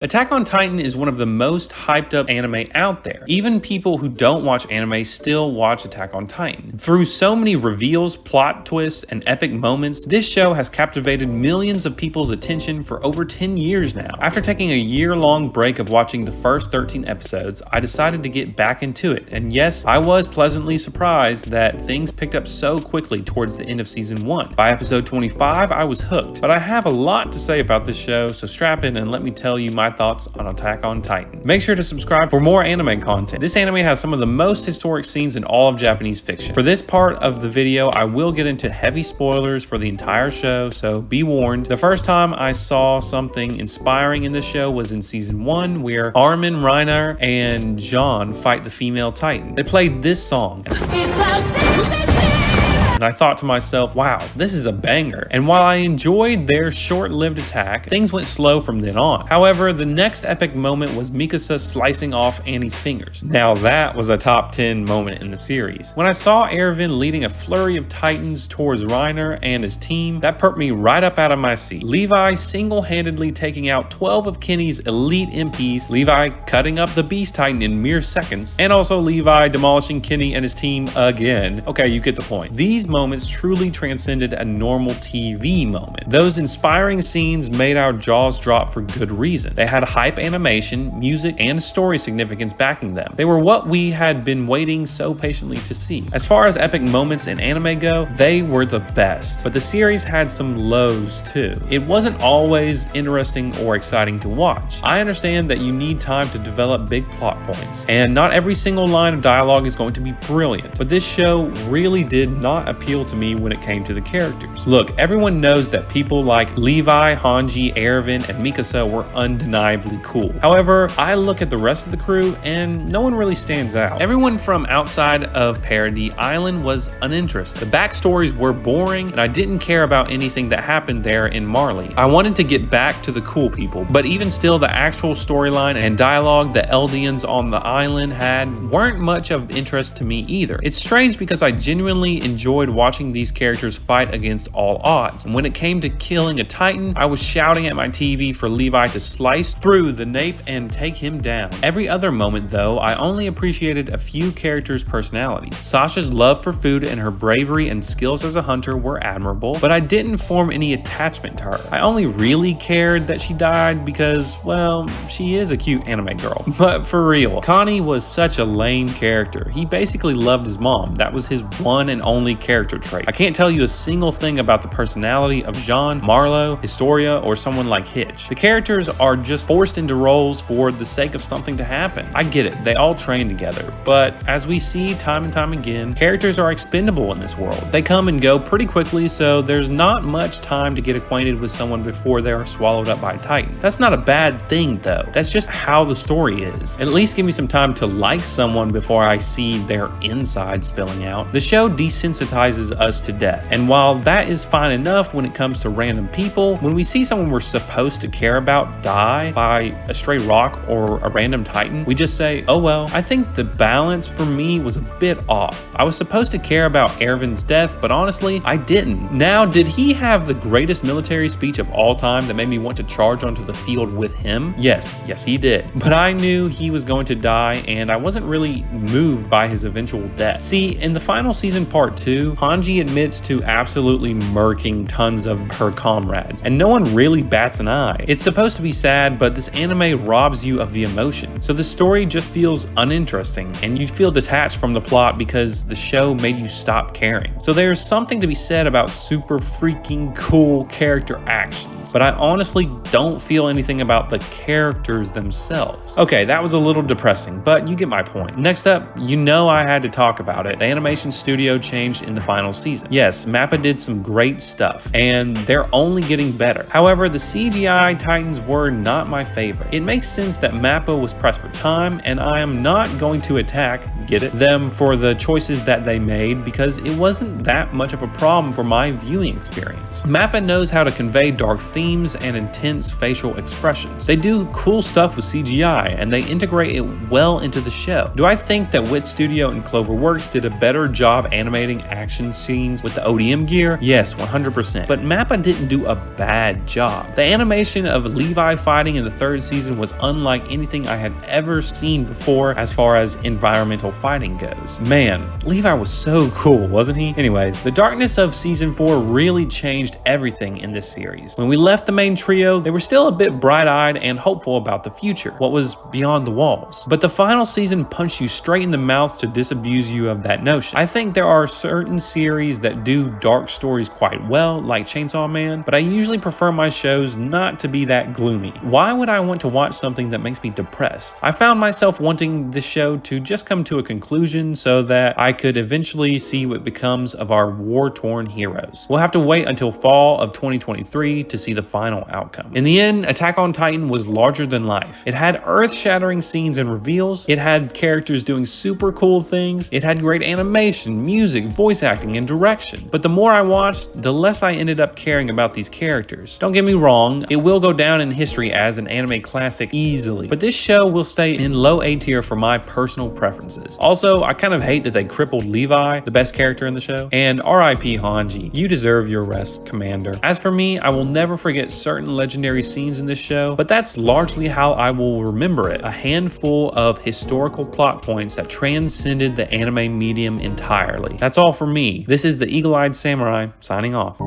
Attack on Titan is one of the most hyped up anime out there. Even people who don't watch anime still watch Attack on Titan. Through so many reveals, plot twists, and epic moments, this show has captivated millions of people's attention for over 10 years now. After taking a year-long break of watching the first 13 episodes, I decided to get back into it. And yes, I was pleasantly surprised that things picked up so quickly towards the end of season 1. By episode 25, I was hooked. But I have a lot to say about this show, so strap in and let me tell you my thoughts on Attack on Titan. Make sure to subscribe for more anime content. This anime has some of the most historic scenes in all of Japanese fiction. For this part of the video, I will get into heavy spoilers for the entire show, so be warned. The first time I saw something inspiring in this show was in season 1, where Armin, Reiner, and Jean fight the female Titan. They played this song. And I thought to myself, wow, this is a banger. And while I enjoyed their short-lived attack, things went slow from then on. However, the next epic moment was Mikasa slicing off Annie's fingers. Now that was a top 10 moment in the series. When I saw Erwin leading a flurry of Titans towards Reiner and his team, that perked me right up out of my seat. Levi single-handedly taking out 12 of Kenny's elite MPs, Levi cutting up the Beast Titan in mere seconds, and also Levi demolishing Kenny and his team again. Okay, you get the point. These moments truly transcended a normal TV moment. Those inspiring scenes made our jaws drop for good reason. They had hype animation, music, and story significance backing them. They were what we had been waiting so patiently to see. As far as epic moments in anime go, they were the best, but the series had some lows too. It wasn't always interesting or exciting to watch. I understand that you need time to develop big plot points, and not every single line of dialogue is going to be brilliant, but this show really did not appeal to me when it came to the characters. Look, everyone knows that people like Levi, Hanji, Erwin, and Mikasa were undeniably cool. However, I look at the rest of the crew and no one really stands out. Everyone from outside of Paradis Island was uninteresting. The backstories were boring and I didn't care about anything that happened there in Marley. I wanted to get back to the cool people, but even still the actual storyline and dialogue the Eldians on the island had weren't much of interest to me either. It's strange because I genuinely enjoyed watching these characters fight against all odds. And when it came to killing a Titan, I was shouting at my TV for Levi to slice through the nape and take him down. Every other moment though, I only appreciated a few characters' personalities. Sasha's love for food and her bravery and skills as a hunter were admirable, but I didn't form any attachment to her. I only really cared that she died because, well, she is a cute anime girl. But for real, Connie was such a lame character. He basically loved his mom. That was his one and only character trait. I can't tell you a single thing about the personality of Jean, Marlowe, Historia, or someone like Hitch. The characters are just forced into roles for the sake of something to happen. I get it, they all train together, but as we see time and time again, characters are expendable in this world. They come and go pretty quickly, so there's not much time to get acquainted with someone before they are swallowed up by a Titan. That's not a bad thing though. That's just how the story is. At least give me some time to like someone before I see their inside spilling out. The show desensitizes us to death. And while that is fine enough when it comes to random people, when we see someone we're supposed to care about die by a stray rock or a random Titan, we just say, oh well. I think the balance for me was a bit off. I was supposed to care about Erwin's death, but honestly, I didn't. Now, did he have the greatest military speech of all time that made me want to charge onto the field with him? Yes, he did. But I knew he was going to die, and I wasn't really moved by his eventual death. See, in the final season part 2, Hanji admits to absolutely murking tons of her comrades, and no one really bats an eye. It's supposed to be sad, but this anime robs you of the emotion. So the story just feels uninteresting, and you feel detached from the plot because the show made you stop caring. So there's something to be said about super freaking cool character actions, but I honestly don't feel anything about the characters themselves. Okay, that was a little depressing, but you get my point. Next up, you know I had to talk about it. The animation studio changed in the final season. Yes, Mappa did some great stuff, and they're only getting better. However, the CGI Titans were not my favorite. It makes sense that Mappa was pressed for time, and I am not going to attack, get it, them for the choices that they made because it wasn't that much of a problem for my viewing experience. Mappa knows how to convey dark themes and intense facial expressions. They do cool stuff with CGI, and they integrate it well into the show. Do I think that Wit Studio and Cloverworks did a better job animating action action scenes with the ODM gear? Yes, 100%. But Mappa didn't do a bad job. The animation of Levi fighting in the third season was unlike anything I had ever seen before as far as environmental fighting goes. Man, Levi was so cool, wasn't he? Anyways, the darkness of season 4 really changed everything in this series. When we left the main trio, they were still a bit bright-eyed and hopeful about the future, what was beyond the walls. But the final season punched you straight in the mouth to disabuse you of that notion. I think there are certain series that do dark stories quite well, like Chainsaw Man, but I usually prefer my shows not to be that gloomy. Why would I want to watch something that makes me depressed? I found myself wanting this show to just come to a conclusion so that I could eventually see what becomes of our war-torn heroes. We'll have to wait until fall of 2023 to see the final outcome. In the end, Attack on Titan was larger than life. It had earth-shattering scenes and reveals. It had characters doing super cool things. It had great animation, music, voice acting, and direction. But the more I watched, the less I ended up caring about these characters. Don't get me wrong, it will go down in history as an anime classic easily, but this show will stay in low A tier for my personal preferences. Also, I kind of hate that they crippled Levi, the best character in the show, and RIP Hanji. You deserve your rest, Commander. As for me, I will never forget certain legendary scenes in this show, but that's largely how I will remember it. A handful of historical plot points that transcended the anime medium entirely. That's all for me. This is the Eagle-Eyed Samurai, signing off.